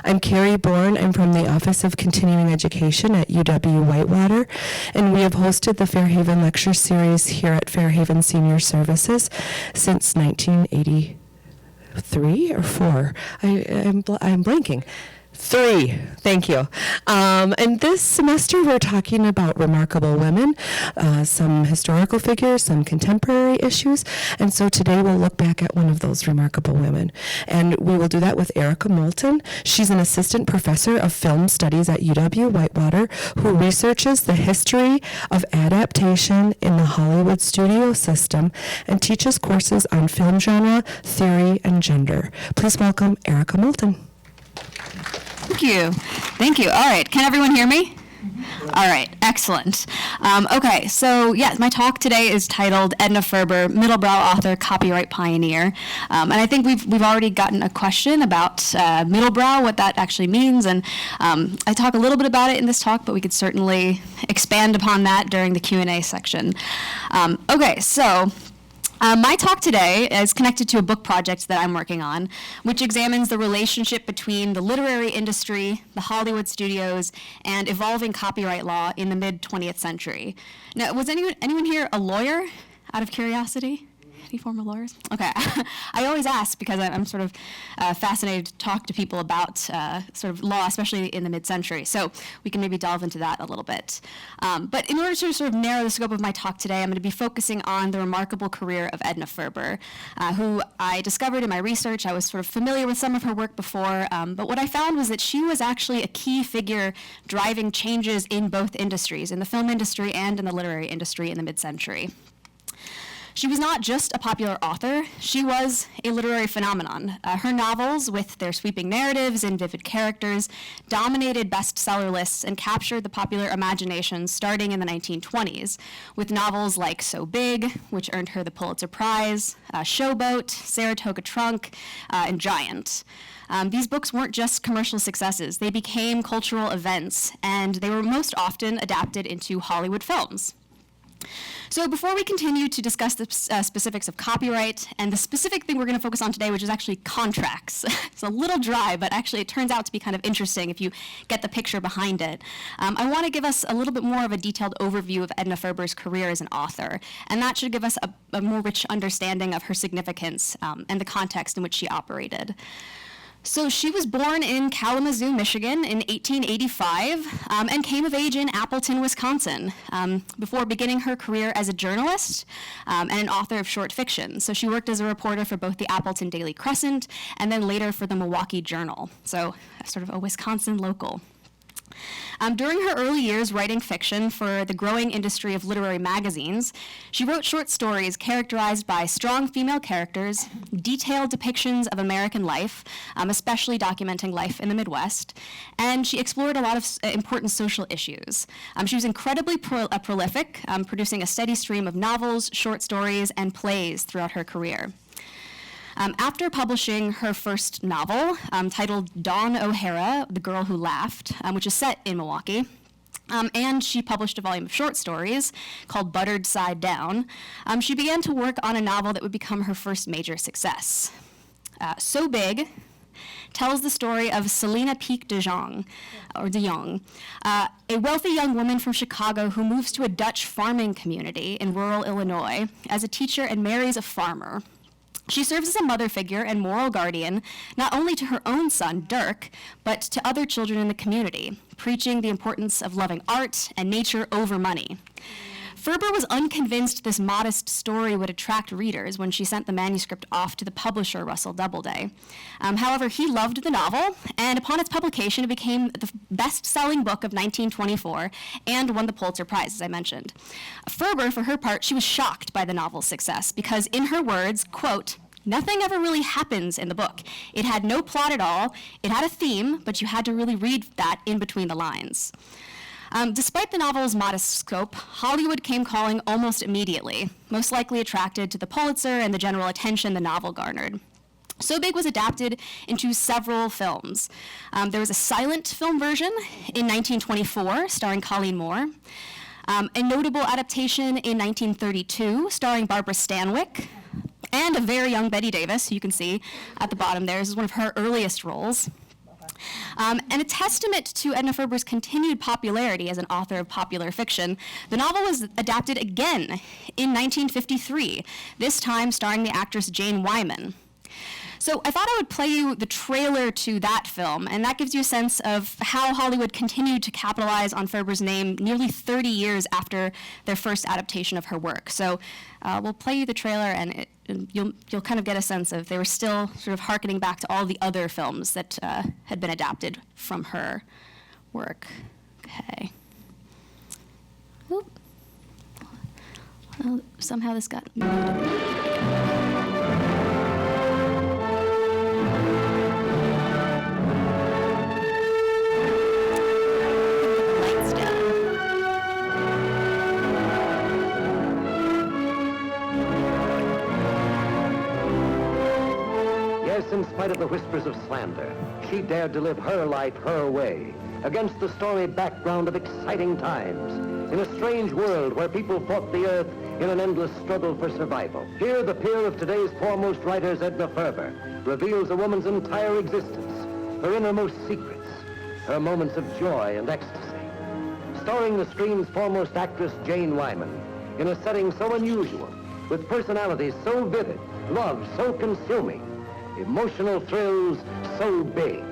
I'm Kari Borne. I'm from the Office of Continuing Education at UW-Whitewater, and we have hosted the Fairhaven Lecture Series here at Fairhaven Senior Services since 1983 or 4. I'm blanking. 3, thank you. And this semester we're talking about remarkable women, some historical figures, some contemporary issues, and so today we'll look back at one of those remarkable women. And we will do that with Erica Moulton. She's an assistant professor of film studies at UW-Whitewater who researches the history of adaptation in the Hollywood studio system and teaches courses on film genre, theory, and gender. Please welcome Erica Moulton. Thank you. All right, can everyone hear me? All right, excellent. Okay, so yes, my talk today is titled Edna Ferber, Middlebrow Author, Copyright Pioneer. And I think we've already gotten a question about Middlebrow, what that actually means, and I talk a little bit about it in this talk, but we could certainly expand upon that during the Q&A section. Okay, so my talk today is connected to a book project that I'm working on, which examines the relationship between the literary industry, the Hollywood studios, and evolving copyright law in the mid-20th century. Now, was anyone here a lawyer, out of curiosity? Any former lawyers? Okay. I always ask because I'm sort of fascinated to talk to people about sort of law, especially in the mid-century. So we can maybe delve into that a little bit. But in order to sort of narrow the scope of my talk today, I'm going to be focusing on the remarkable career of Edna Ferber, who I discovered in my research. I was sort of familiar with some of her work before, but what I found was that she was actually a key figure driving changes in both industries, in the film industry and in the literary industry in the mid-century. She was not just a popular author, she was a literary phenomenon. Her novels, with their sweeping narratives and vivid characters, dominated bestseller lists and captured the popular imagination starting in the 1920s, with novels like So Big, which earned her the Pulitzer Prize, Showboat, Saratoga Trunk, and Giant. These books weren't just commercial successes, they became cultural events, and they were most often adapted into Hollywood films. So before we continue to discuss the specifics of copyright and the specific thing we're going to focus on today, which is actually contracts. It's a little dry, but actually it turns out to be kind of interesting if you get the picture behind it. I want to give us a little bit more of a detailed overview of Edna Ferber's career as an author, and that should give us a more rich understanding of her significance and the context in which she operated. So she was born in Kalamazoo, Michigan in 1885 and came of age in Appleton, Wisconsin, before beginning her career as a journalist and an author of short fiction. So she worked as a reporter for both the Appleton Daily Crescent and then later for the Milwaukee Journal, so sort of a Wisconsin local. During her early years writing fiction for the growing industry of literary magazines, she wrote short stories characterized by strong female characters, detailed depictions of American life, especially documenting life in the Midwest, and she explored a lot of important social issues. She was incredibly prolific, producing a steady stream of novels, short stories, and plays throughout her career. After publishing her first novel, titled Dawn O'Hara, The Girl Who Laughed, which is set in Milwaukee, and she published a volume of short stories called Buttered Side Down, she began to work on a novel that would become her first major success. So Big tells the story of Selena Peake de Jong, a wealthy young woman from Chicago who moves to a Dutch farming community in rural Illinois as a teacher and marries a farmer. She serves as a mother figure and moral guardian, not only to her own son, Dirk, but to other children in the community, preaching the importance of loving art and nature over money. Ferber was unconvinced this modest story would attract readers when she sent the manuscript off to the publisher, Russell Doubleday. However, he loved the novel, and upon its publication, it became the best-selling book of 1924 and won the Pulitzer Prize, as I mentioned. Ferber, for her part, she was shocked by the novel's success because, in her words, quote, "Nothing ever really happens in the book. It had no plot at all. It had a theme, but you had to really read that in between the lines." Despite the novel's modest scope, Hollywood came calling almost immediately, most likely attracted to the Pulitzer and the general attention the novel garnered. So Big was adapted into several films. There was a silent film version in 1924 starring Colleen Moore, a notable adaptation in 1932 starring Barbara Stanwyck, and a very young Bette Davis, who you can see at the bottom there. This is one of her earliest roles. And a testament to Edna Ferber's continued popularity as an author of popular fiction, the novel was adapted again in 1953, this time starring the actress Jane Wyman. So I thought I would play you the trailer to that film, and that gives you a sense of how Hollywood continued to capitalize on Ferber's name nearly 30 years after their first adaptation of her work. So we'll play you the trailer, and you'll kind of get a sense of they were still sort of hearkening back to all the other films that had been adapted from her work. Okay. Oop. Well, somehow this got Yes, in spite of the whispers of slander, she dared to live her life her way, against the stormy background of exciting times, in a strange world where people fought the earth in an endless struggle for survival. Here, the peer of today's foremost writers, Edna Ferber, reveals a woman's entire existence, her innermost secrets, her moments of joy and ecstasy. Starring the screen's foremost actress, Jane Wyman, in a setting so unusual, with personalities so vivid, love so consuming, emotional thrills so big.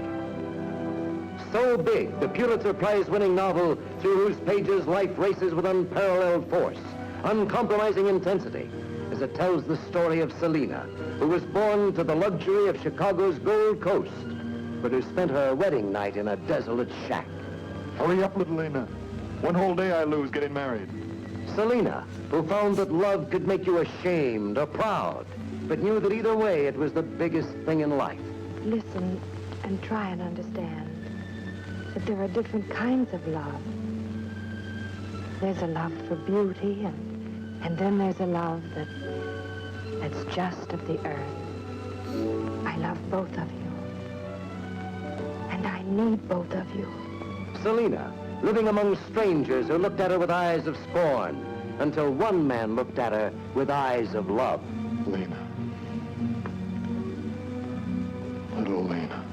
So Big, the Pulitzer Prize-winning novel through whose pages life races with unparalleled force, uncompromising intensity, as it tells the story of Selena, who was born to the luxury of Chicago's Gold Coast, but who spent her wedding night in a desolate shack. Hurry up, little Lena. One whole day I lose getting married. Selena, who found that love could make you ashamed or proud, but knew that either way it was the biggest thing in life. Listen and try and understand that there are different kinds of love. There's a love for beauty, and then there's a love that's just of the earth. I love both of you, and I need both of you. Selena, living among strangers who looked at her with eyes of scorn, until one man looked at her with eyes of love. Lena. Little Lena.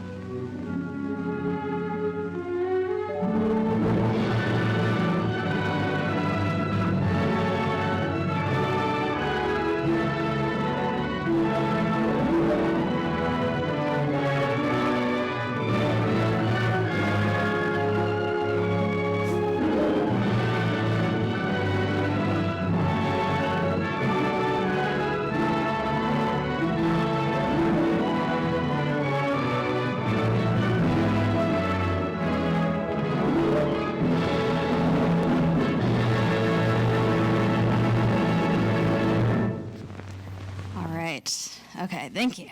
Okay, thank you.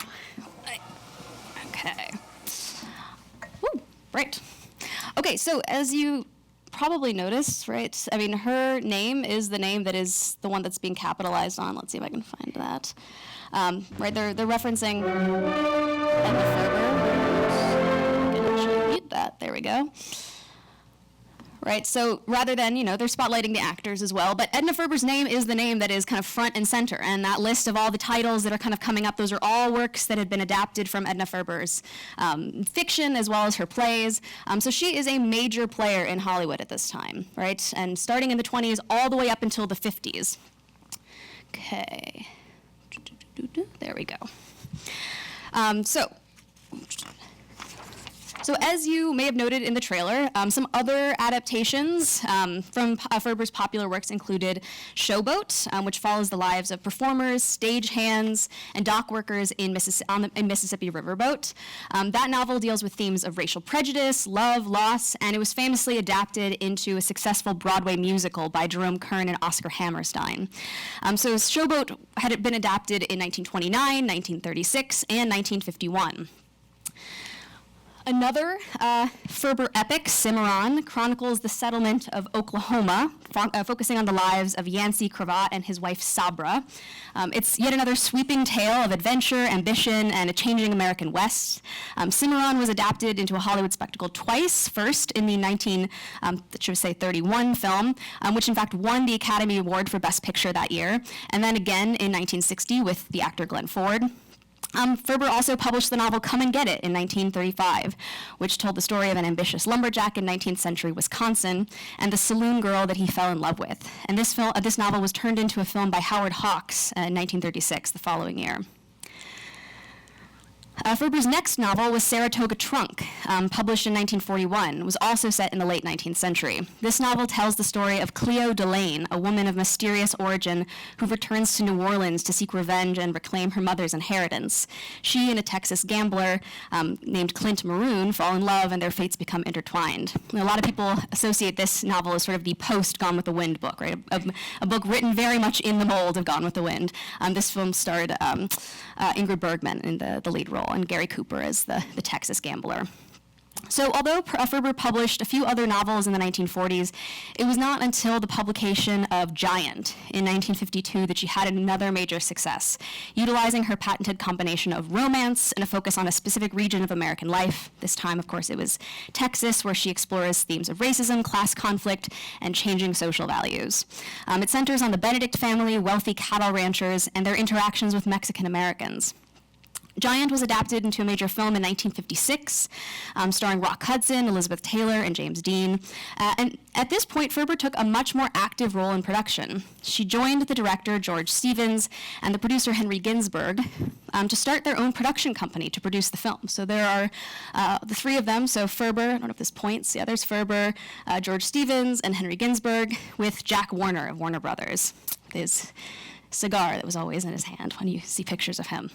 Okay. Woo, right. Okay, so as you probably noticed, right, I mean, her name is the name that is the one that's being capitalized on. Let's see if I can find that. Right, they're referencing Edna Ferber. I can actually mute that. There we go. Right, so rather than, they're spotlighting the actors as well, but Edna Ferber's name is the name that is kind of front and center, and that list of all the titles that are kind of coming up, those are all works that had been adapted from Edna Ferber's fiction as well as her plays. So she is a major player in Hollywood at this time, right, and starting in the 20s all the way up until the 50s. Okay, there we go. So as you may have noted in the trailer, some other adaptations from Ferber's popular works included Showboat, which follows the lives of performers, stagehands, and dock workers in Mississippi Riverboat. That novel deals with themes of racial prejudice, love, loss, and it was famously adapted into a successful Broadway musical by Jerome Kern and Oscar Hammerstein. So Showboat had been adapted in 1929, 1936, and 1951. Another Ferber epic, Cimarron, chronicles the settlement of Oklahoma, focusing on the lives of Yancey Cravat and his wife Sabra. It's yet another sweeping tale of adventure, ambition, and a changing American West. Cimarron was adapted into a Hollywood spectacle twice, first in the 1931 film, which in fact won the Academy Award for Best Picture that year, and then again in 1960 with the actor Glenn Ford. Ferber also published the novel Come and Get It in 1935, which told the story of an ambitious lumberjack in 19th century Wisconsin and the saloon girl that he fell in love with. And this novel was turned into a film by Howard Hawks in 1936, the following year. Ferber's next novel was Saratoga Trunk, published in 1941. It was also set in the late 19th century. This novel tells the story of Cleo Delane, a woman of mysterious origin who returns to New Orleans to seek revenge and reclaim her mother's inheritance. She and a Texas gambler named Clint Maroon fall in love, and their fates become intertwined. And a lot of people associate this novel as sort of the post-Gone with the Wind book, right? A book written very much in the mold of Gone with the Wind. This film starred Ingrid Bergman in the lead role, and Gary Cooper as the Texas gambler. So although Ferber published a few other novels in the 1940s, it was not until the publication of Giant in 1952 that she had another major success, utilizing her patented combination of romance and a focus on a specific region of American life. This time, of course, it was Texas, where she explores themes of racism, class conflict, and changing social values. It centers on the Benedict family, wealthy cattle ranchers, and their interactions with Mexican Americans. Giant was adapted into a major film in 1956, starring Rock Hudson, Elizabeth Taylor, and James Dean. And at this point, Ferber took a much more active role in production. She joined the director, George Stevens, and the producer, Henry Ginsberg, to start their own production company to produce the film. So there are the three of them. So Ferber, I don't know if this points, yeah, there's Ferber, George Stevens, and Henry Ginsberg, with Jack Warner of Warner Brothers, his cigar that was always in his hand when you see pictures of him.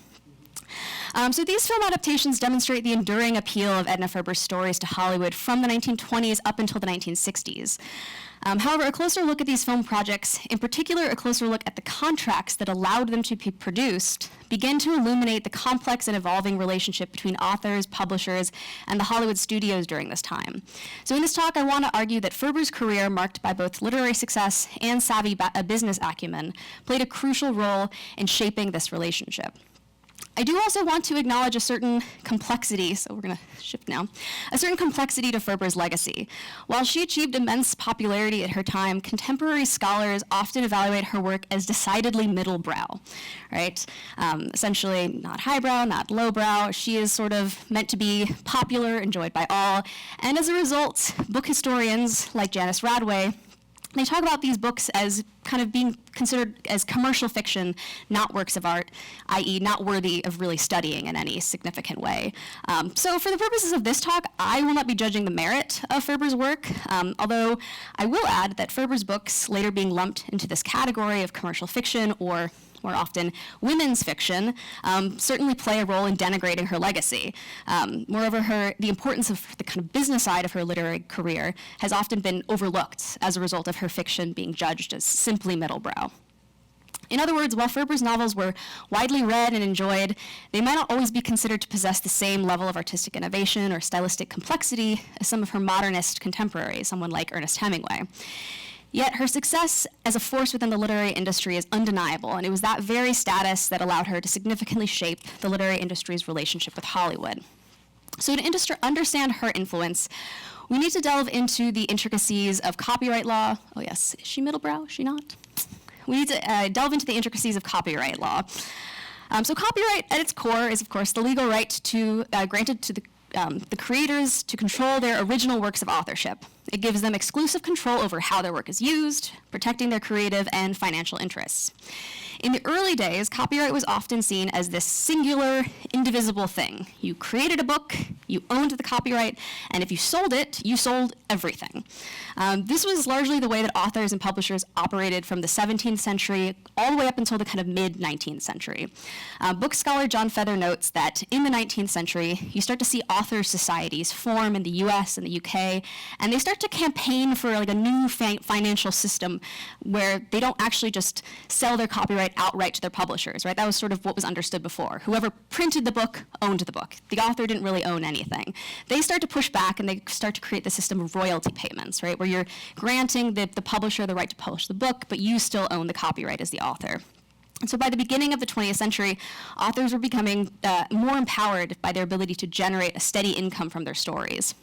So these film adaptations demonstrate the enduring appeal of Edna Ferber's stories to Hollywood from the 1920s up until the 1960s. However, a closer look at these film projects, in particular a closer look at the contracts that allowed them to be produced, begin to illuminate the complex and evolving relationship between authors, publishers, and the Hollywood studios during this time. So in this talk, I want to argue that Ferber's career, marked by both literary success and savvy business acumen, played a crucial role in shaping this relationship. I do also want to acknowledge a certain complexity, so we're going to shift now, a certain complexity to Ferber's legacy. While she achieved immense popularity at her time, contemporary scholars often evaluate her work as decidedly middlebrow, right? Essentially not highbrow, not lowbrow. She is sort of meant to be popular, enjoyed by all, and as a result, book historians like Janice Radway, they talk about these books as kind of being considered as commercial fiction, not works of art, i.e. not worthy of really studying in any significant way. So for the purposes of this talk, I will not be judging the merit of Ferber's work, although I will add that Ferber's books, later being lumped into this category of commercial fiction or more often women's fiction, certainly play a role in denigrating her legacy. Moreover, the importance of the kind of business side of her literary career has often been overlooked as a result of her fiction being judged as simply middlebrow. In other words, while Ferber's novels were widely read and enjoyed, they might not always be considered to possess the same level of artistic innovation or stylistic complexity as some of her modernist contemporaries, someone like Ernest Hemingway. Yet her success as a force within the literary industry is undeniable, and it was that very status that allowed her to significantly shape the literary industry's relationship with Hollywood. So to understand her influence, we need to delve into the intricacies of copyright law. Oh yes, is she middlebrow? Is she not? We need to delve into the intricacies of copyright law. So copyright at its core is, of course, the legal right granted to the creators to control their original works of authorship. It gives them exclusive control over how their work is used, protecting their creative and financial interests. In the early days, copyright was often seen as this singular, indivisible thing. You created a book, you owned the copyright, and if you sold it, you sold everything. This was largely the way that authors and publishers operated from the 17th century all the way up until the kind of mid-19th century. Book scholar John Feather notes that in the 19th century, you start to see author societies form in the US and the UK, and they start to campaign for like a new financial system where they don't actually just sell their copyright outright to their publishers, right? That was sort of what was understood before. Whoever printed the book owned the book. The author didn't really own anything. They start to push back and they start to create the system of royalty payments, right? Where you're granting the publisher the right to publish the book, but you still own the copyright as the author. And so by the beginning of the 20th century, authors were becoming more empowered by their ability to generate a steady income from their stories.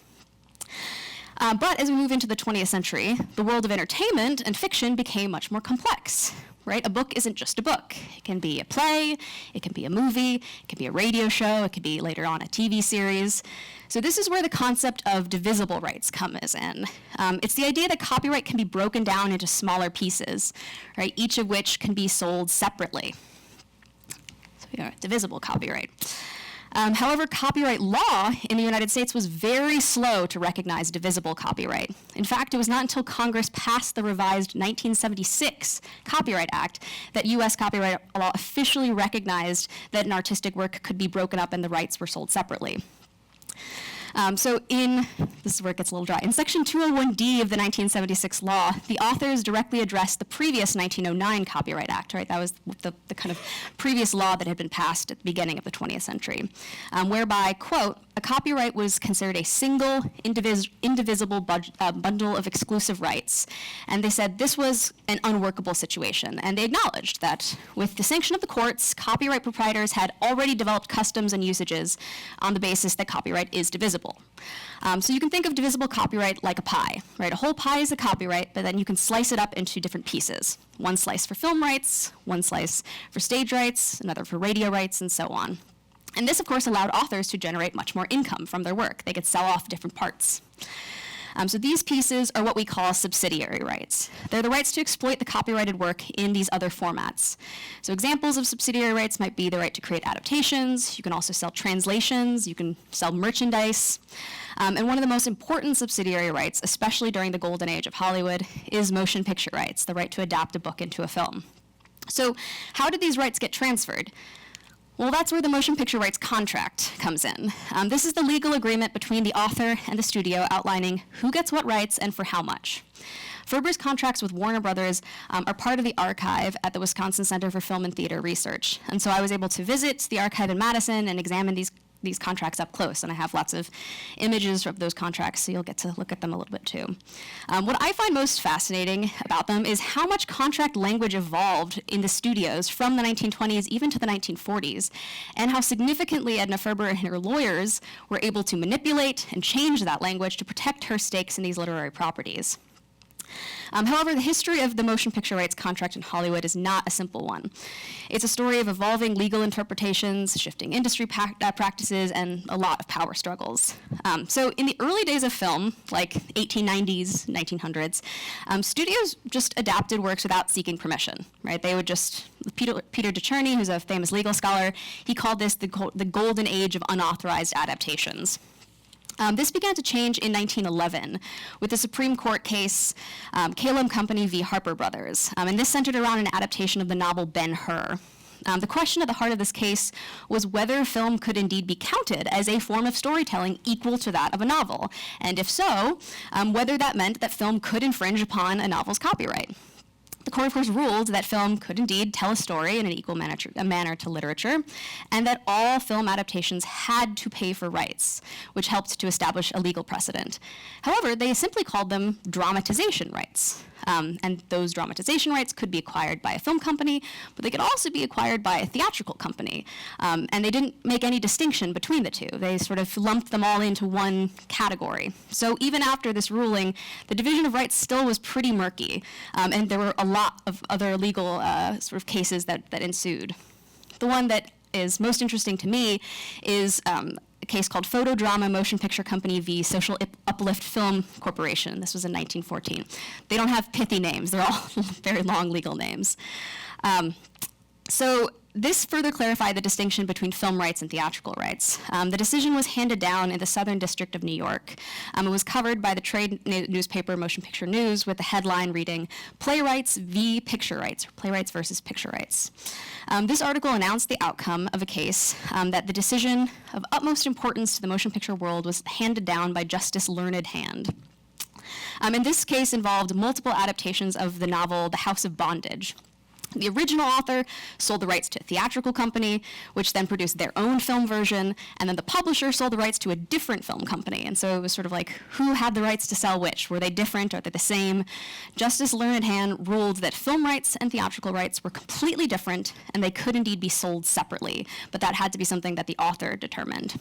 But as we move into the 20th century, the world of entertainment and fiction became much more complex. right? A book isn't just a book. It can be a play, it can be a movie, it can be a radio show, it could be later on a TV series. So this is where the concept of divisible rights comes in. It's the idea that copyright can be broken down into smaller pieces, right? Each of which can be sold separately. So we are divisible copyright. However, copyright law in the United States was very slow to recognize divisible copyright. In fact, it was not until Congress passed the revised 1976 Copyright Act that U.S. copyright law officially recognized that an artistic work could be broken up and the rights were sold separately. This is where it gets a little dry. In Section 201D of the 1976 law, the authors directly addressed the previous 1909 Copyright Act, right? That was the kind of previous law that had been passed at the beginning of the 20th century, whereby, quote, a copyright was considered a single, indivisible bundle of exclusive rights. And they said this was an unworkable situation. And they acknowledged that with the sanction of the courts, copyright proprietors had already developed customs and usages on the basis that copyright is divisible. So you can think of divisible copyright like a pie, right? A whole pie is a copyright, but then you can slice it up into different pieces. One slice for film rights, one slice for stage rights, another for radio rights, and so on. And this, of course, allowed authors to generate much more income from their work. They could sell off different parts. So these pieces are what we call subsidiary rights. They're the rights to exploit the copyrighted work in these other formats. So examples of subsidiary rights might be the right to create adaptations. You can also sell translations. You can sell merchandise. And one of the most important subsidiary rights, especially during the golden age of Hollywood, is motion picture rights, the right to adapt a book into a film. So how did these rights get transferred? Well, that's where the motion picture rights contract comes in. This is the legal agreement between the author and the studio outlining who gets what rights and for how much. Ferber's contracts with Warner Brothers are part of the archive at the Wisconsin Center for Film and Theater Research. And so I was able to visit the archive in Madison and examine these contracts up close, and I have lots of images of those contracts, so you'll get to look at them a little bit too. What I find most fascinating about them is how much contract language evolved in the studios from the 1920s even to the 1940s, and how significantly Edna Ferber and her lawyers were able to manipulate and change that language to protect her stakes in these literary properties. However, the history of the motion picture rights contract in Hollywood is not a simple one. It's a story of evolving legal interpretations, shifting industry practices, and a lot of power struggles. So in the early days of film, like 1890s, 1900s, studios just adapted works without seeking permission, right? They would just, Peter DeCherney, who's a famous legal scholar, he called this the golden age of unauthorized adaptations. This began to change in 1911 with the Supreme Court case, Calum Company v. Harper Brothers. And this centered around an adaptation of the novel Ben-Hur. The question at the heart of this case was whether film could indeed be counted as a form of storytelling equal to that of a novel. And if so, whether that meant that film could infringe upon a novel's copyright. The court, of course, ruled that film could indeed tell a story in an equal manner to literature, and that all film adaptations had to pay for rights, which helped to establish a legal precedent. However, they simply called them dramatization rights. And those dramatization rights could be acquired by a film company, but they could also be acquired by a theatrical company. And they didn't make any distinction between the two. They sort of lumped them all into one category. So even after this ruling, the division of rights still was pretty murky, and there were a lot of other legal sort of cases that ensued. The one that is most interesting to me is a case called Photodrama Motion Picture Company v. Social Uplift Film Corporation. This was in 1914. They don't have pithy names. They're all very long legal names. So this further clarified the distinction between film rights and theatrical rights. The decision was handed down in the Southern District of New York. It was covered by the trade newspaper Motion Picture News with the headline reading, Playwrights v. Picture Rights, or Playwrights versus Picture Rights. This article announced the outcome of a case that the decision of utmost importance to the motion picture world was handed down by Justice Learned Hand. And this case involved multiple adaptations of the novel The House of Bondage. The original author sold the rights to a theatrical company, which then produced their own film version, and then the publisher sold the rights to a different film company. And so it was sort of like, who had the rights to sell which? Were they different? Are they the same? Justice Learned Hand ruled that film rights and theatrical rights were completely different, and they could indeed be sold separately, but that had to be something that the author determined.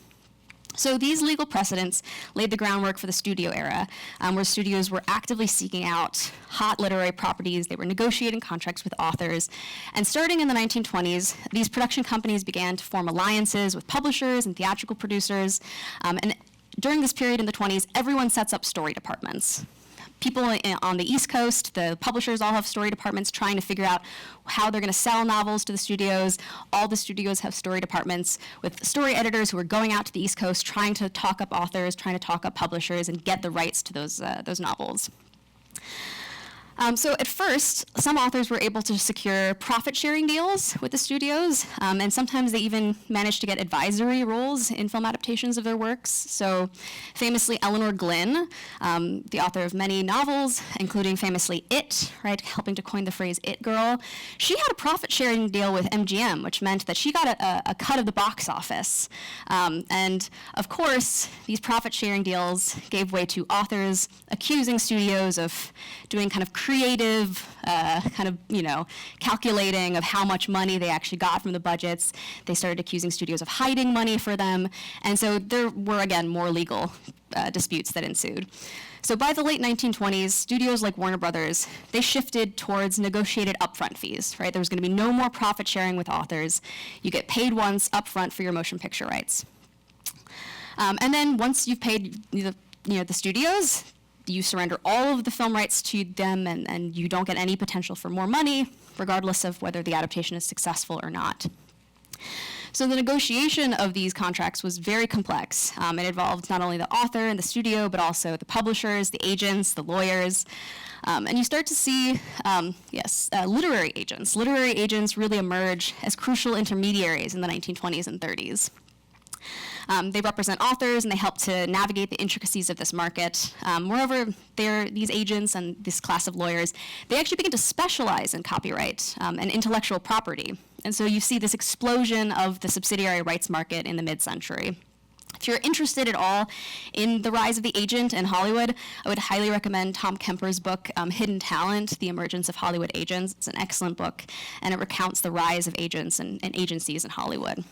So these legal precedents laid the groundwork for the studio era, where studios were actively seeking out hot literary properties. They were negotiating contracts with authors. And starting in the 1920s, these production companies began to form alliances with publishers and theatrical producers. And during this period in the 20s, everyone sets up story departments. People on the East Coast, the publishers all have story departments trying to figure out how they're going to sell novels to the studios. All the studios have story departments with story editors who are going out to the East Coast trying to talk up authors, trying to talk up publishers, and get the rights to those novels. So at first, some authors were able to secure profit-sharing deals with the studios, and sometimes they even managed to get advisory roles in film adaptations of their works. So famously, Eleanor Glynn, the author of many novels, including famously It, right, helping to coin the phrase It Girl, she had a profit-sharing deal with MGM, which meant that she got a cut of the box office. And of course, these profit-sharing deals gave way to authors accusing studios of doing kind of creative, calculating of how much money they actually got from the budgets. They started accusing studios of hiding money for them. And so there were, again, more legal disputes that ensued. So by the late 1920s, studios like Warner Brothers, they shifted towards negotiated upfront fees, right? There was going to be no more profit sharing with authors. You get paid once upfront for your motion picture rights. And then once you've paid the studios, you surrender all of the film rights to them, and you don't get any potential for more money, regardless of whether the adaptation is successful or not. So the negotiation of these contracts was very complex. It involved not only the author and the studio, but also the publishers, the agents, the lawyers. And you start to see, literary agents. Literary agents really emerge as crucial intermediaries in the 1920s and 30s. They represent authors, and they help to navigate the intricacies of this market. Moreover, these agents and this class of lawyers, they actually begin to specialize in copyright and intellectual property. And so you see this explosion of the subsidiary rights market in the mid-century. If you're interested at all in the rise of the agent in Hollywood, I would highly recommend Tom Kemper's book, Hidden Talent, The Emergence of Hollywood Agents. It's an excellent book, and it recounts the rise of agents and agencies in Hollywood.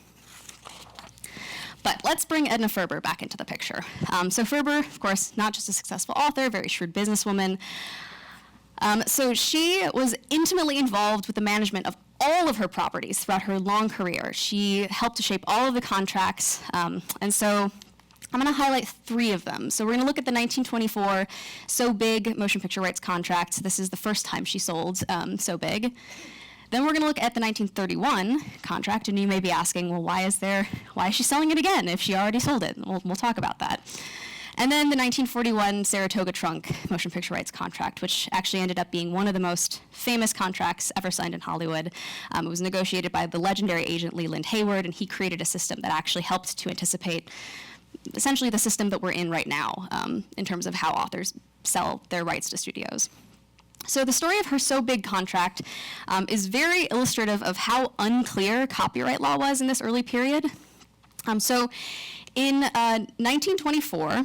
But let's bring Edna Ferber back into the picture. So Ferber, of course, not just a successful author, very shrewd businesswoman. So she was intimately involved with the management of all of her properties throughout her long career. She helped to shape all of the contracts. And so I'm going to highlight 3 of them. So we're going to look at the 1924 So Big motion picture rights contract. This is the first time she sold So Big. Then we're going to look at the 1931 contract, and you may be asking, well, why is she selling it again if she already sold it? We'll talk about that. And then the 1941 Saratoga Trunk motion picture rights contract, which actually ended up being one of the most famous contracts ever signed in Hollywood. It was negotiated by the legendary agent Leland Hayward, and he created a system that actually helped to anticipate essentially the system that we're in right now in terms of how authors sell their rights to studios. So the story of her So Big contract is very illustrative of how unclear copyright law was in this early period. So in 1924,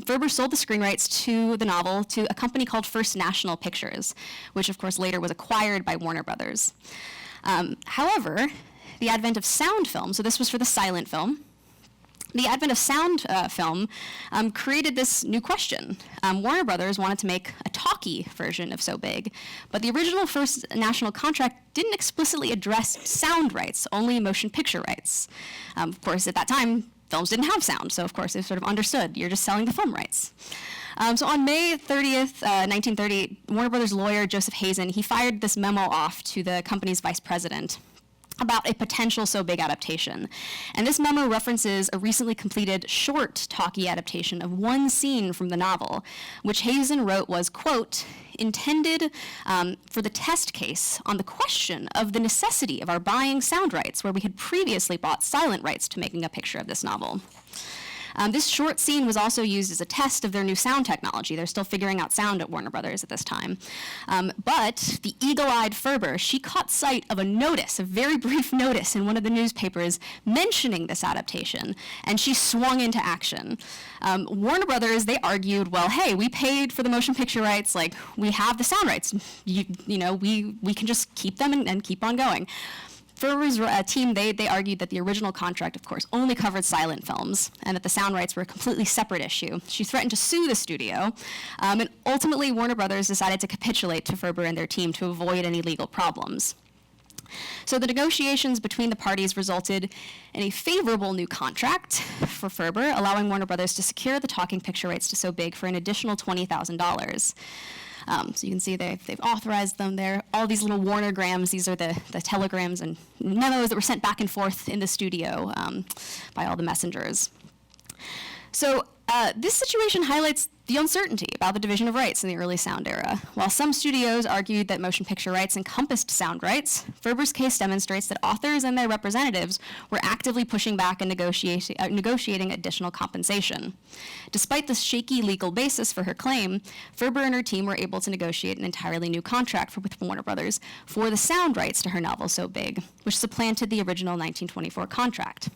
Ferber sold the screen rights to the novel to a company called First National Pictures, which of course later was acquired by Warner Brothers. However, the advent of sound film, so this was for the silent film, the advent of sound film created this new question. Warner Brothers wanted to make a talkie version of So Big, but the original First National contract didn't explicitly address sound rights, only motion picture rights. Of course, at that time, films didn't have sound, so of course they sort of understood, you're just selling the film rights. So on May 30th, 1930, Warner Brothers lawyer Joseph Hazen, he fired this memo off to the company's vice president about a potential So Big adaptation. And this memo references a recently completed short talkie adaptation of one scene from the novel, which Hazen wrote was, quote, intended for the test case on the question of the necessity of our buying sound rights, where we had previously bought silent rights to making a picture of this novel. This short scene was also used as a test of their new sound technology. They're still figuring out sound at Warner Brothers at this time. But the eagle-eyed Ferber, she caught sight of a notice, a very brief notice in one of the newspapers mentioning this adaptation, and she swung into action. Warner Brothers, they argued, well, hey, we paid for the motion picture rights, like, we have the sound rights. We can just keep them and keep on going. Ferber's team, they argued that the original contract, of course, only covered silent films and that the sound rights were a completely separate issue. She threatened to sue the studio, and ultimately Warner Brothers decided to capitulate to Ferber and their team to avoid any legal problems. So the negotiations between the parties resulted in a favorable new contract for Ferber, allowing Warner Brothers to secure the talking picture rights to So Big for an additional $20,000. So you can see they've authorized them there. All these little Warnergrams, these are the telegrams and memos that were sent back and forth in the studio by all the messengers. So this situation highlights the uncertainty about the division of rights in the early sound era. While some studios argued that motion picture rights encompassed sound rights, Ferber's case demonstrates that authors and their representatives were actively pushing back and negotiating additional compensation. Despite the shaky legal basis for her claim, Ferber and her team were able to negotiate an entirely new contract with Warner Brothers for the sound rights to her novel So Big, which supplanted the original 1924 contract.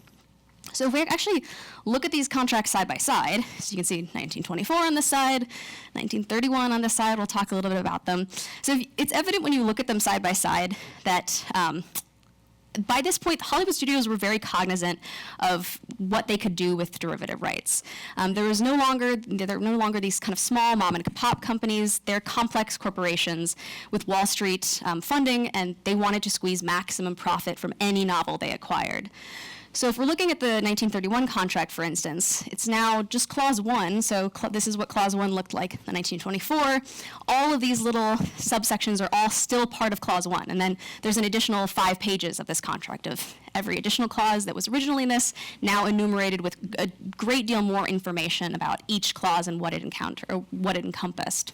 So if we actually look at these contracts side by side, so you can see 1924 on this side, 1931 on this side, we'll talk a little bit about them. So it's evident when you look at them side by side that by this point, Hollywood studios were very cognizant of what they could do with derivative rights. There were no longer these kind of small mom and pop companies. They're complex corporations with Wall Street funding, and they wanted to squeeze maximum profit from any novel they acquired. So if we're looking at the 1931 contract, for instance, it's now just Clause 1. So this is what Clause 1 looked like in 1924. All of these little subsections are all still part of Clause 1. And then there's an additional 5 pages of this contract of every additional clause that was originally in this, now enumerated with a great deal more information about each clause and what it encompassed.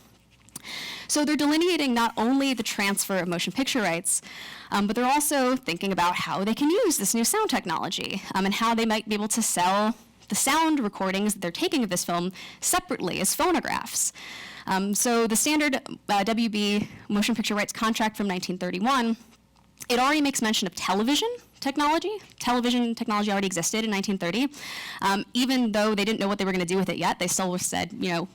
So they're delineating not only the transfer of motion picture rights, but they're also thinking about how they can use this new sound technology and how they might be able to sell the sound recordings that they're taking of this film separately as phonographs. So the standard WB motion picture rights contract from 1931, it already makes mention of television technology. Television technology already existed in 1930. Even though they didn't know what they were going to do with it yet, they still said,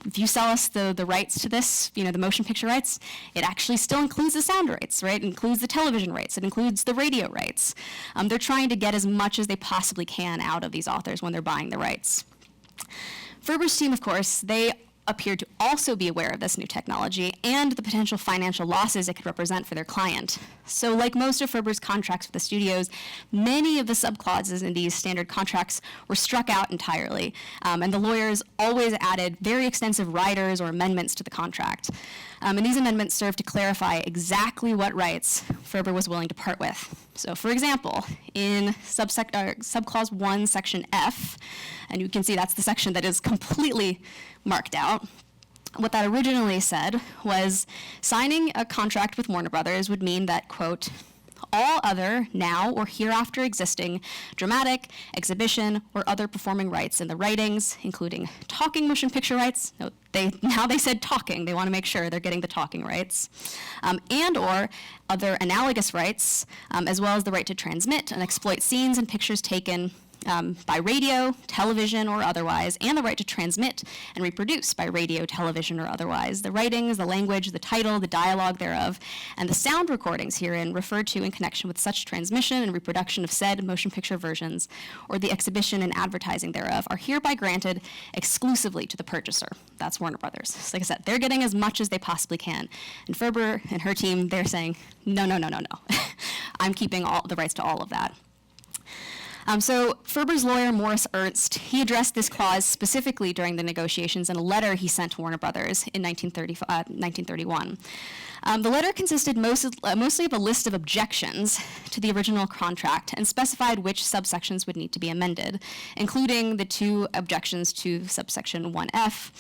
if you sell us the rights to this, the motion picture rights, it actually still includes the sound rights, right? It includes the television rights. It includes the radio rights. They're trying to get as much as they possibly can out of these authors when they're buying the rights. Ferber's team, of course, they appeared to also be aware of this new technology and the potential financial losses it could represent for their client. So like most of Ferber's contracts with the studios, many of the subclauses in these standard contracts were struck out entirely, and the lawyers always added very extensive riders or amendments to the contract. And these amendments served to clarify exactly what rights Ferber was willing to part with. So for example, in subclause 1, section F, and you can see that's the section that is completely marked out, what that originally said was signing a contract with Warner Brothers would mean that, quote, all other now or hereafter existing dramatic, exhibition, or other performing rights in the writings, including talking motion picture rights. Note, they said talking. They want to make sure they're getting the talking rights. And or other analogous rights, as well as the right to transmit and exploit scenes and pictures taken by radio, television, or otherwise, and the right to transmit and reproduce by radio, television, or otherwise, the writings, the language, the title, the dialogue thereof, and the sound recordings herein referred to in connection with such transmission and reproduction of said motion picture versions, or the exhibition and advertising thereof, are hereby granted exclusively to the purchaser. That's Warner Brothers. So like I said, they're getting as much as they possibly can. And Ferber and her team, they're saying, no. I'm keeping all the rights to all of that. So Ferber's lawyer, Morris Ernst, he addressed this clause specifically during the negotiations in a letter he sent to Warner Brothers in 1931. The letter consisted mostly of a list of objections to the original contract and specified which subsections would need to be amended, including the 2 objections to subsection 1F.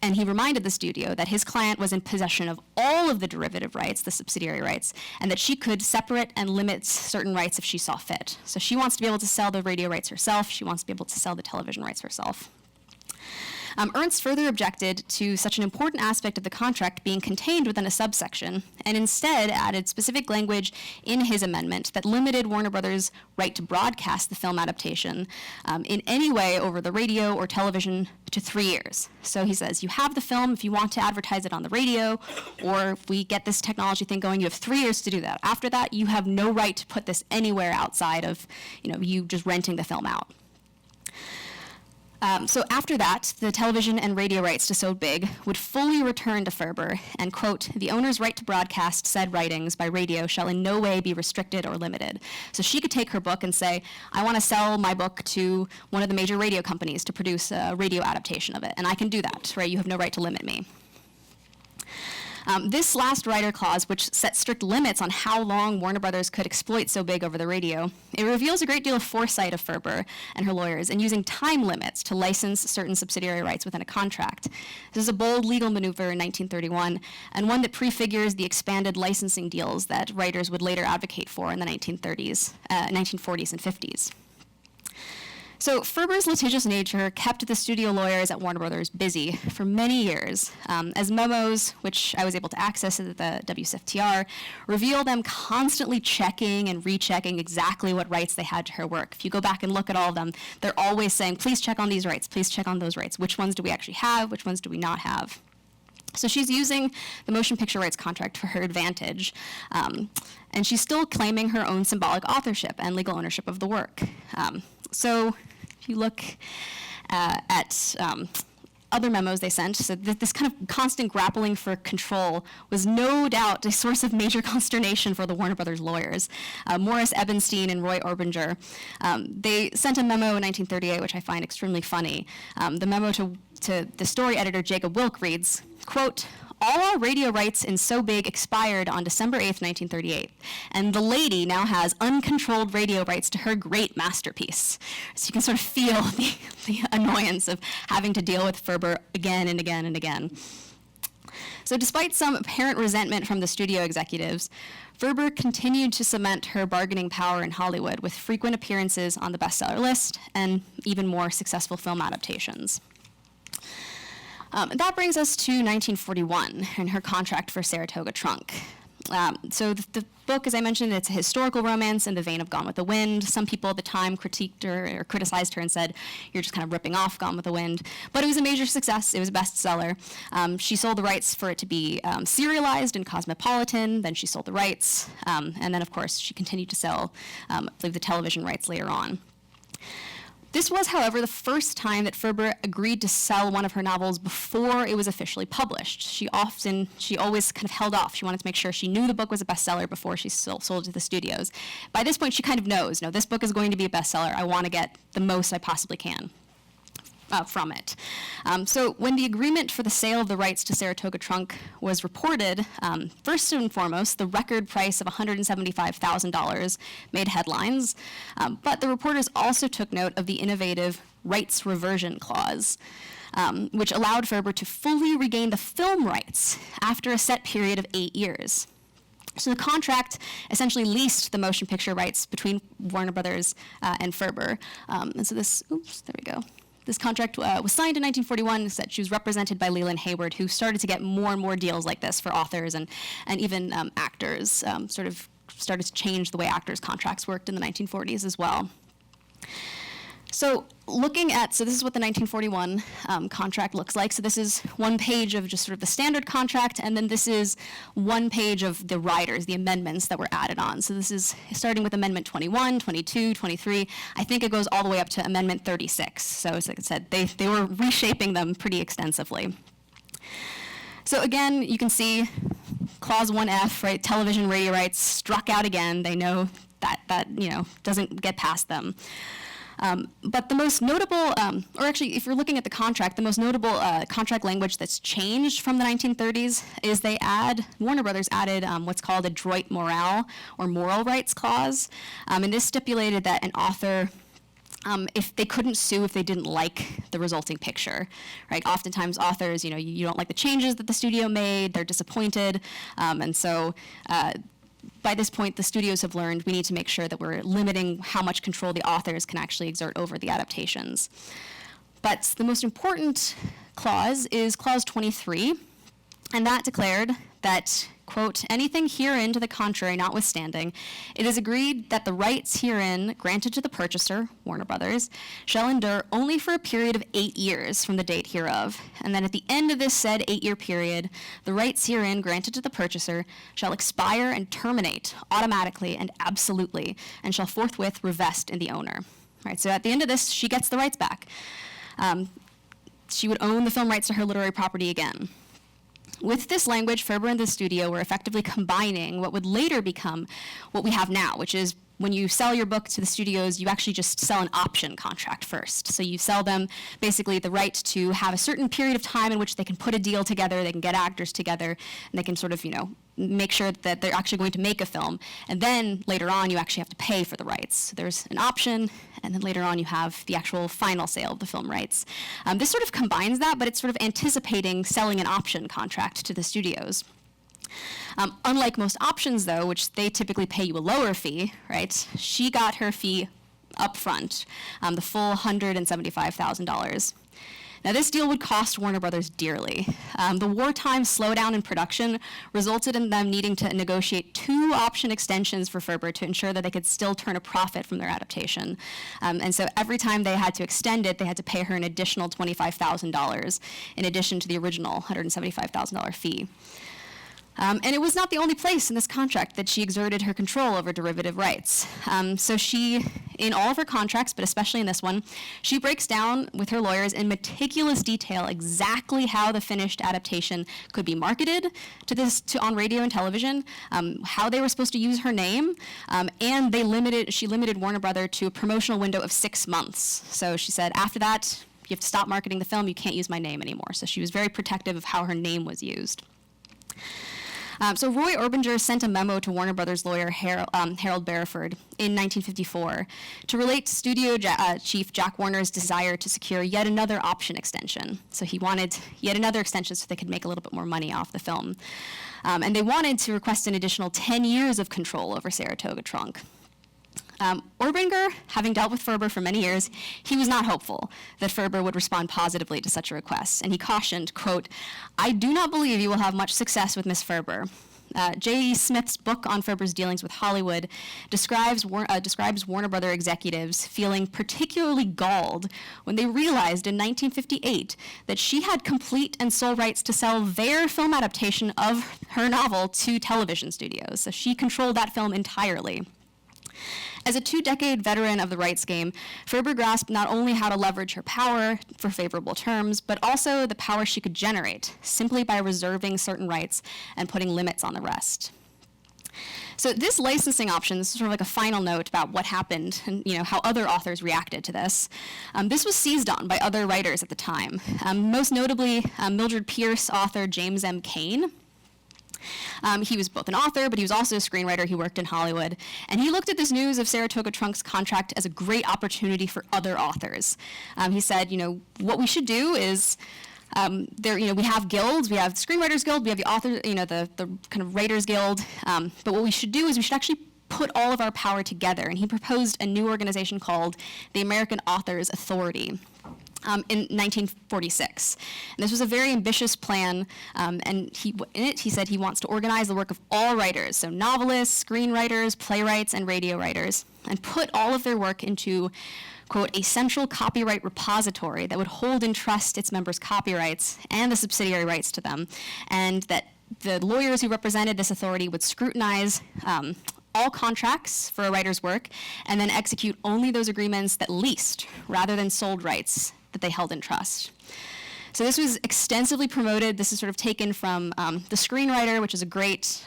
And he reminded the studio that his client was in possession of all of the derivative rights, the subsidiary rights, and that she could separate and limit certain rights if she saw fit. So she wants to be able to sell the radio rights herself. She wants to be able to sell the television rights herself. Ernst further objected to such an important aspect of the contract being contained within a subsection, and instead added specific language in his amendment that limited Warner Brothers' right to broadcast the film adaptation in any way over the radio or television to 3 years. So he says, you have the film if you want to advertise it on the radio, or if we get this technology thing going, you have 3 years to do that. After that, you have no right to put this anywhere outside of, you just renting the film out. So after that, the television and radio rights to So Big would fully return to Ferber, and, quote, the owner's right to broadcast said writings by radio shall in no way be restricted or limited. So she could take her book and say, I want to sell my book to one of the major radio companies to produce a radio adaptation of it, and I can do that, right? You have no right to limit me. This last rider clause, which sets strict limits on how long Warner Brothers could exploit So Big over the radio, it reveals a great deal of foresight of Ferber and her lawyers in using time limits to license certain subsidiary rights within a contract. This is a bold legal maneuver in 1931, and one that prefigures the expanded licensing deals that writers would later advocate for in the 1940s and 50s. So Ferber's litigious nature kept the studio lawyers at Warner Brothers busy for many years, as memos, which I was able to access at the WCFTR, reveal them constantly checking and rechecking exactly what rights they had to her work. If you go back and look at all of them, they're always saying, please check on these rights, please check on those rights. Which ones do we actually have? Which ones do we not have? So she's using the motion picture rights contract for her advantage, and she's still claiming her own symbolic authorship and legal ownership of the work. So if you look at other memos they sent, so this kind of constant grappling for control was no doubt a source of major consternation for the Warner Brothers lawyers. Morris Ebenstein and Roy Orbinger, they sent a memo in 1938, which I find extremely funny. The memo to the story editor Jacob Wilk reads, quote, all our radio rights in So Big expired on December 8th, 1938, and the lady now has uncontrolled radio rights to her great masterpiece. So you can sort of feel the annoyance of having to deal with Ferber again and again and again. So despite some apparent resentment from the studio executives, Ferber continued to cement her bargaining power in Hollywood with frequent appearances on the bestseller list and even more successful film adaptations. That brings us to 1941 and her contract for Saratoga Trunk. So the book, as I mentioned, it's a historical romance in the vein of Gone with the Wind. Some people at the time critiqued her or criticized her and said, you're just kind of ripping off Gone with the Wind. But it was a major success. It was a bestseller. She sold the rights for it to be serialized in Cosmopolitan. Then she sold the rights. And then, of course, she continued to sell, I believe, the television rights later on. This was, however, the first time that Ferber agreed to sell one of her novels before it was officially published. She always kind of held off. She wanted to make sure she knew the book was a bestseller before she sold it to the studios. By this point, she kind of knows, no, this book is going to be a bestseller. I want to get the most I possibly can from it. So when the agreement for the sale of the rights to Saratoga Trunk was reported, first and foremost, the record price of $175,000 made headlines, but the reporters also took note of the innovative rights reversion clause, which allowed Ferber to fully regain the film rights after a set period of 8 years. So the contract essentially leased the motion picture rights between Warner Brothers and Ferber. And so this, there we go. This contract was signed in 1941, said she was represented by Leland Hayward, who started to get more and more deals like this for authors and even actors, sort of started to change the way actors' contracts worked in the 1940s as well. So this is what the 1941 contract looks like. So this is one page of just sort of the standard contract, and then this is one page of the riders, the amendments that were added on. So this is starting with Amendment 21, 22, 23. I think it goes all the way up to Amendment 36. So as I said, they were reshaping them pretty extensively. So again, you can see Clause 1F, right, television radio rights struck out again. They know that doesn't get past them. But the most notable, or actually, if you're looking at the contract, the most notable contract language that's changed from the 1930s is Warner Brothers added what's called a droit moral, or moral rights clause. And this stipulated that an author, if they couldn't sue if they didn't like the resulting picture, right? Oftentimes authors, you don't like the changes that the studio made, they're disappointed, and so by this point, the studios have learned we need to make sure that we're limiting how much control the authors can actually exert over the adaptations. But the most important clause is Clause 23, and that declared that, quote, anything herein to the contrary notwithstanding, it is agreed that the rights herein granted to the purchaser, Warner Brothers, shall endure only for a period of 8 years from the date hereof, and that at the end of this said 8-year period, the rights herein granted to the purchaser shall expire and terminate automatically and absolutely, and shall forthwith revest in the owner. All right, so at the end of this, she gets the rights back. She would own the film rights to her literary property again. With this language, Ferber and the studio were effectively combining what would later become what we have now, which is when you sell your book to the studios, you actually just sell an option contract first. So you sell them basically the right to have a certain period of time in which they can put a deal together, they can get actors together, and they can sort of, make sure that they're actually going to make a film. And then later on, you actually have to pay for the rights. So there's an option, and then later on you have the actual final sale of the film rights. This sort of combines that, but it's sort of anticipating selling an option contract to the studios. Unlike most options, though, which they typically pay you a lower fee, right? She got her fee up front, the full $175,000. Now, this deal would cost Warner Brothers dearly. The wartime slowdown in production resulted in them needing to negotiate 2 option extensions for Ferber to ensure that they could still turn a profit from their adaptation. And so every time they had to extend it, they had to pay her an additional $25,000 in addition to the original $175,000 fee. And it was not the only place in this contract that she exerted her control over derivative rights. So she, in all of her contracts, but especially in this one, she breaks down with her lawyers in meticulous detail exactly how the finished adaptation could be marketed on radio and television, how they were supposed to use her name, and she limited Warner Brothers to a promotional window of 6 months. So she said, after that, you have to stop marketing the film, you can't use my name anymore. So she was very protective of how her name was used. So Roy Orbinger sent a memo to Warner Brothers lawyer Harold Bereford in 1954 to relate to studio chief Jack Warner's desire to secure yet another option extension. So he wanted yet another extension so they could make a little bit more money off the film. And they wanted to request an additional 10 years of control over Saratoga Trunk. Orbinger, having dealt with Ferber for many years, he was not hopeful that Ferber would respond positively to such a request, and he cautioned, quote, I do not believe you will have much success with Miss Ferber. J.E. Smith's book on Ferber's dealings with Hollywood describes Warner Brothers executives feeling particularly galled when they realized in 1958 that she had complete and sole rights to sell their film adaptation of her novel to television studios. So she controlled that film entirely. As a 2-decade veteran of the rights game, Ferber grasped not only how to leverage her power for favorable terms, but also the power she could generate simply by reserving certain rights and putting limits on the rest. So this licensing option, this is sort of like a final note about what happened and how other authors reacted to this. This was seized on by other writers at the time, most notably Mildred Pierce author James M. Cain. He was both an author, but he was also a screenwriter. He worked in Hollywood. And he looked at this news of Saratoga Trunk's contract as a great opportunity for other authors. He said, what we should do is, we have guilds. We have the Screenwriters Guild. We have the author, the kind of Writers Guild. But what we should do is we should actually put all of our power together. And he proposed a new organization called the American Authors Authority. In 1946. And this was a very ambitious plan, and in it he said he wants to organize the work of all writers, so novelists, screenwriters, playwrights, and radio writers, and put all of their work into, quote, a central copyright repository that would hold in trust its members' copyrights and the subsidiary rights to them, and that the lawyers who represented this authority would scrutinize all contracts for a writer's work and then execute only those agreements that leased rather than sold rights that they held in trust. So this was extensively promoted. This is sort of taken from The Screenwriter, which is a great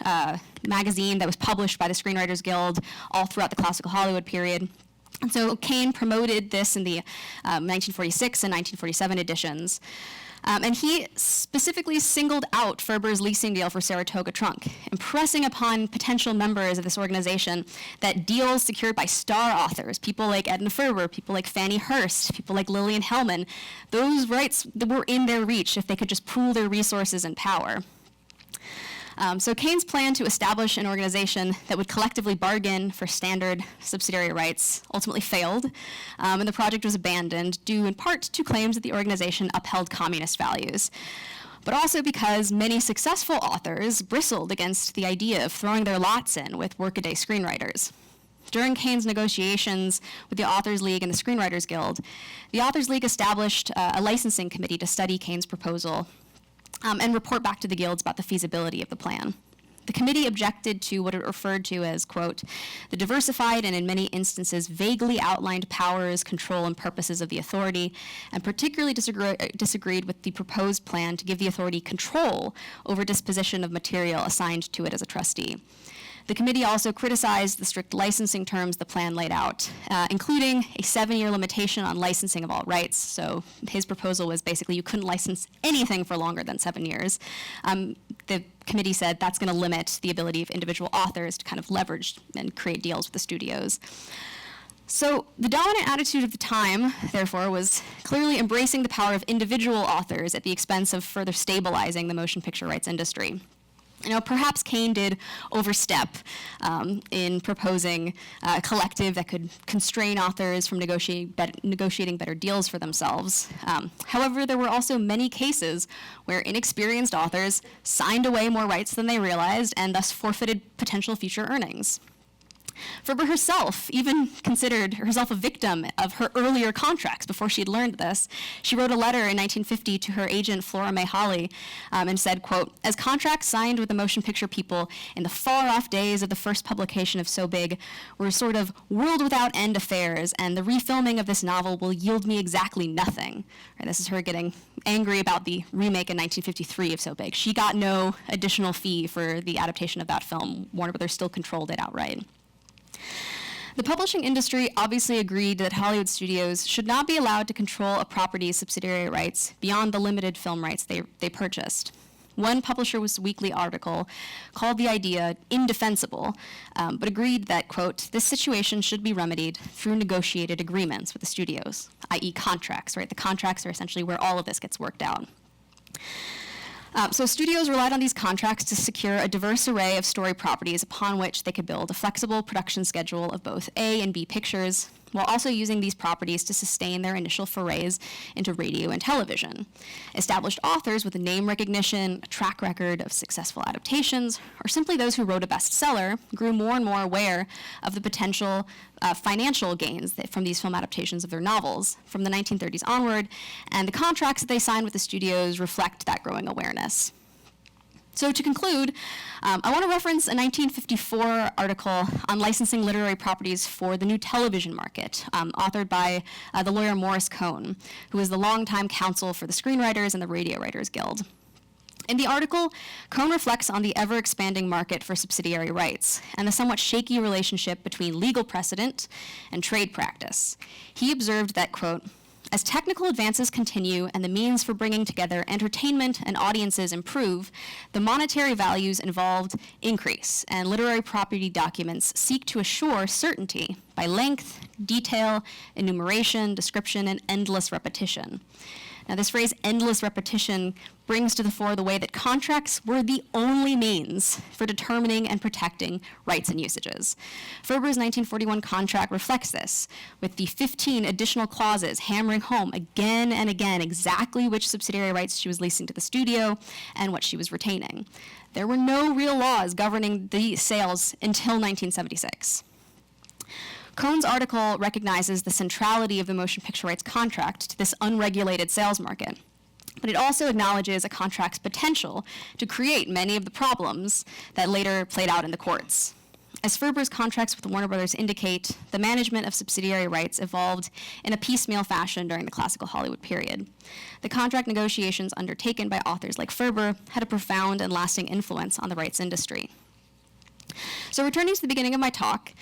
magazine that was published by the Screenwriters Guild all throughout the classical Hollywood period. And so Cain promoted this in the 1946 and 1947 editions. And he specifically singled out Ferber's leasing deal for Saratoga Trunk, impressing upon potential members of this organization that deals secured by star authors, people like Edna Ferber, people like Fannie Hurst, people like Lillian Hellman, those rights were in their reach if they could just pool their resources and power. So Kane's plan to establish an organization that would collectively bargain for standard subsidiary rights ultimately failed, and the project was abandoned due in part to claims that the organization upheld communist values, but also because many successful authors bristled against the idea of throwing their lots in with workaday screenwriters. During Kane's negotiations with the Authors League and the Screenwriters Guild, the Authors League established a licensing committee to study Kane's proposal and report back to the guilds about the feasibility of the plan. The committee objected to what it referred to as, quote, the diversified and in many instances vaguely outlined powers, control, and purposes of the authority, and particularly disagreed with the proposed plan to give the authority control over disposition of material assigned to it as a trustee. The committee also criticized the strict licensing terms the plan laid out, including a 7-year limitation on licensing of all rights. So his proposal was basically you couldn't license anything for longer than 7 years. The committee said that's going to limit the ability of individual authors to kind of leverage and create deals with the studios. So the dominant attitude of the time, therefore, was clearly embracing the power of individual authors at the expense of further stabilizing the motion picture rights industry. You know, perhaps Kane did overstep in proposing a collective that could constrain authors from negotiating better deals for themselves. However, there were also many cases where inexperienced authors signed away more rights than they realized and thus forfeited potential future earnings. Ferber herself even considered herself a victim of her earlier contracts before she had learned this. She wrote a letter in 1950 to her agent, Flora May Hawley, and said, quote, as contracts signed with the motion picture people in the far-off days of the first publication of So Big were sort of world-without-end affairs, and the refilming of this novel will yield me exactly nothing. Right, this is her getting angry about the remake in 1953 of So Big. She got no additional fee for the adaptation of that film. Warner Brothers still controlled it outright. The publishing industry obviously agreed that Hollywood studios should not be allowed to control a property's subsidiary rights beyond the limited film rights they purchased. One publisher's weekly article called the idea indefensible, but agreed that, quote, this situation should be remedied through negotiated agreements with the studios, i.e. contracts, right? The contracts are essentially where all of this gets worked out. So studios relied on these contracts to secure a diverse array of story properties upon which they could build a flexible production schedule of both A and B pictures, while also using these properties to sustain their initial forays into radio and television. Established authors with a name recognition, a track record of successful adaptations, or simply those who wrote a bestseller grew more and more aware of the potential financial gains from these film adaptations of their novels from the 1930s onward, and the contracts that they signed with the studios reflect that growing awareness. So to conclude, I want to reference a 1954 article on licensing literary properties for the new television market, authored by the lawyer Morris Cohn, who is the longtime counsel for the Screenwriters and the Radio Writers Guild. In the article, Cohn reflects on the ever-expanding market for subsidiary rights and the somewhat shaky relationship between legal precedent and trade practice. He observed that, quote, as technical advances continue and the means for bringing together entertainment and audiences improve, the monetary values involved increase, and literary property documents seek to assure certainty by length, detail, enumeration, description, and endless repetition. Now, this phrase, endless repetition, brings to the fore the way that contracts were the only means for determining and protecting rights and usages. Ferber's 1941 contract reflects this, with the 15 additional clauses hammering home again and again exactly which subsidiary rights she was leasing to the studio and what she was retaining. There were no real laws governing these sales until 1976. Cohn's article recognizes the centrality of the motion picture rights contract to this unregulated sales market, but it also acknowledges a contract's potential to create many of the problems that later played out in the courts. As Ferber's contracts with Warner Brothers indicate, the management of subsidiary rights evolved in a piecemeal fashion during the classical Hollywood period. The contract negotiations undertaken by authors like Ferber had a profound and lasting influence on the rights industry. So returning to the beginning of my talk,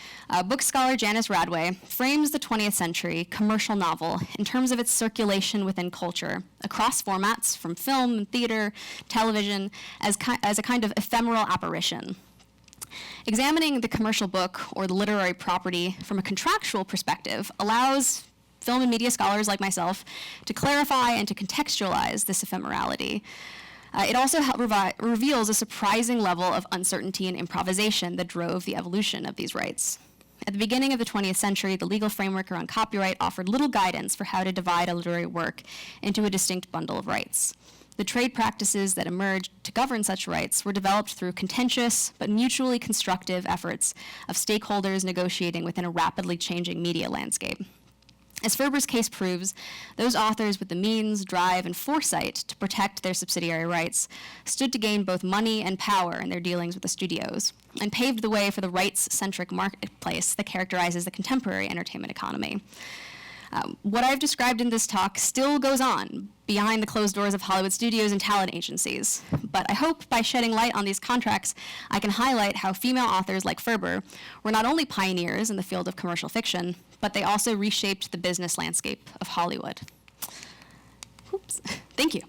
book scholar Janice Radway frames the 20th century commercial novel in terms of its circulation within culture, across formats from film and theater, television, as a kind of ephemeral apparition. Examining the commercial book or the literary property from a contractual perspective allows film and media scholars like myself to clarify and to contextualize this ephemerality. It also reveals a surprising level of uncertainty and improvisation that drove the evolution of these rights. At the beginning of the 20th century, the legal framework around copyright offered little guidance for how to divide a literary work into a distinct bundle of rights. The trade practices that emerged to govern such rights were developed through contentious but mutually constructive efforts of stakeholders negotiating within a rapidly changing media landscape. As Ferber's case proves, those authors with the means, drive, and foresight to protect their subsidiary rights stood to gain both money and power in their dealings with the studios, and paved the way for the rights-centric marketplace that characterizes the contemporary entertainment economy. What I've described in this talk still goes on behind the closed doors of Hollywood studios and talent agencies, but I hope by shedding light on these contracts, I can highlight how female authors like Ferber were not only pioneers in the field of commercial fiction, but they also reshaped the business landscape of Hollywood. Oops. Thank you.